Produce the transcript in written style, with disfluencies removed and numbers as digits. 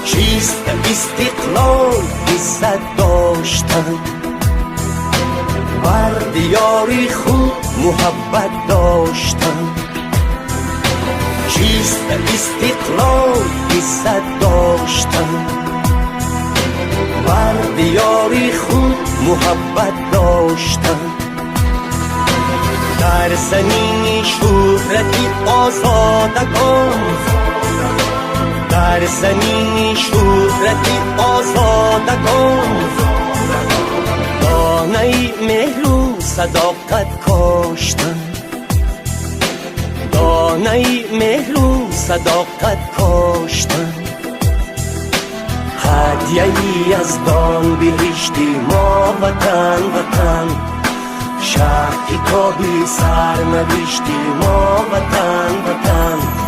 چیست استقلال عزت داشتن، بر دیاری خود محبت داشتن. چیست استقلال عزت داشتن، بر دیاری خود محبت داشتن. در زمین شهرتی آزادگان، در زمین شهرتی آزادگان، دانه مهر و صداقت کاشتن، دانه مهر و صداقت کاشتن. هدیه‌ای از دان بهشتی ما وطن وطن، شهر کتابی سرنوشتی ما وطن وطن.